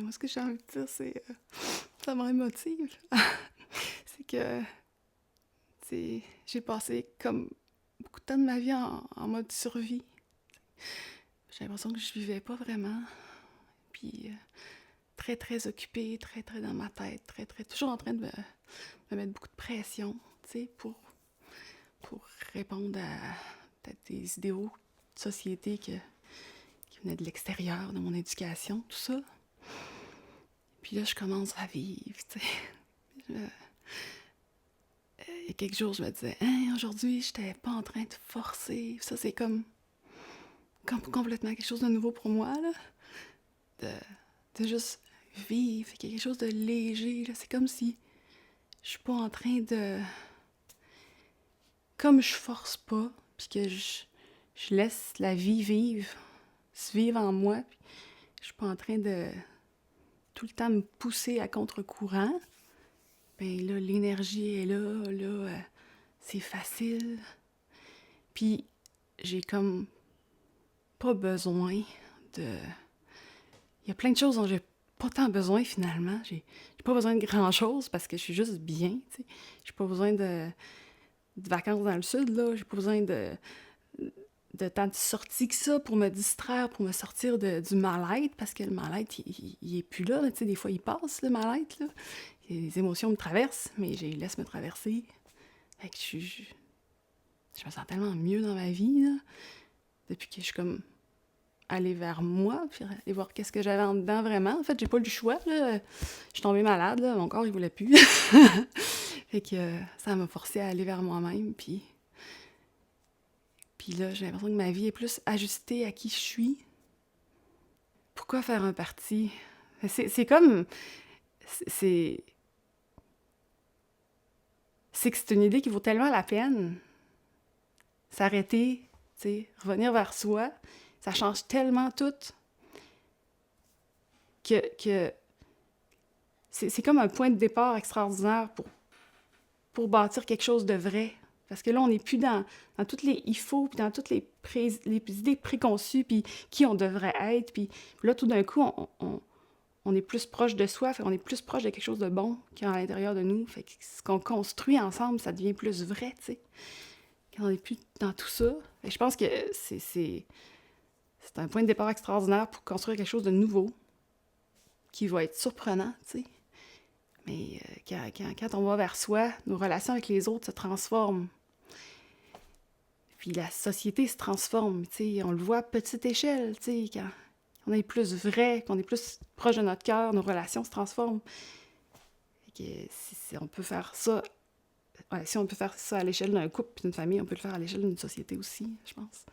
moi, ce que j'ai envie de dire, c'est... ça me rémotive. C'est que, j'ai passé comme beaucoup de temps de ma vie en mode survie. J'ai l'impression que je vivais pas vraiment. Puis très, très occupée, très, très dans ma tête, très, très... toujours en train de me mettre beaucoup de pression, tu sais, pour répondre à peut-être des idéaux de société qui venaient de l'extérieur, de mon éducation, tout ça. Puis là, je commence à vivre, tu sais. Il y a quelques jours, je me disais, hein, aujourd'hui, j'étais pas en train de forcer. Ça, c'est comme complètement quelque chose de nouveau pour moi, là. De juste vivre, quelque chose de léger, là. C'est comme si je suis pas en train de... Comme je force pas, puis que je laisse la vie se vivre en moi, puis je suis pas en train de tout le temps me pousser à contre-courant, ben là, l'énergie est là, c'est facile. Puis j'ai comme pas besoin de... Il y a plein de choses dont j'ai pas tant besoin finalement. J'ai pas besoin de grand-chose parce que je suis juste bien, tu sais. J'ai pas besoin de vacances dans le sud, là. J'ai pas besoin de tant de sorties que ça pour me distraire, pour me sortir du mal-être, parce que le mal-être, il est plus là, tu sais, des fois il passe, le mal-être, là. Les émotions me traversent, mais je les laisse me traverser. Fait que je me sens tellement mieux dans ma vie, là, depuis que je suis comme allée vers moi, puis aller voir qu'est-ce que j'avais en dedans vraiment. En fait, j'ai pas eu le choix, là. Je suis tombée malade, là, mon corps, il voulait plus. Fait que ça m'a forcé à aller vers moi-même, puis là, j'ai l'impression que ma vie est plus ajustée à qui je suis. Pourquoi faire un parti? C'est comme... C'est... C'est que c'est une idée qui vaut tellement la peine. S'arrêter, tu sais, revenir vers soi, ça change tellement tout que c'est comme un point de départ extraordinaire pour bâtir quelque chose de vrai. Parce que là, on n'est plus dans toutes les il faut, puis dans toutes les idées préconçues, puis qui on devrait être. Puis là, tout d'un coup, on est plus proche de soi, fait on est plus proche de quelque chose de bon qui est à l'intérieur de nous. Fait que ce qu'on construit ensemble, ça devient plus vrai, tu sais. Quand on n'est plus dans tout ça. Et je pense que c'est un point de départ extraordinaire pour construire quelque chose de nouveau, qui va être surprenant, tu sais. Mais quand on va vers soi, nos relations avec les autres se transforment. Puis la société se transforme, tu sais. On le voit à petite échelle, tu sais. Quand on est plus vrai, qu'on est plus proche de notre cœur, nos relations se transforment. Fait que si on peut faire ça, si on peut faire ça à l'échelle d'un couple et d'une famille, on peut le faire à l'échelle d'une société aussi, je pense.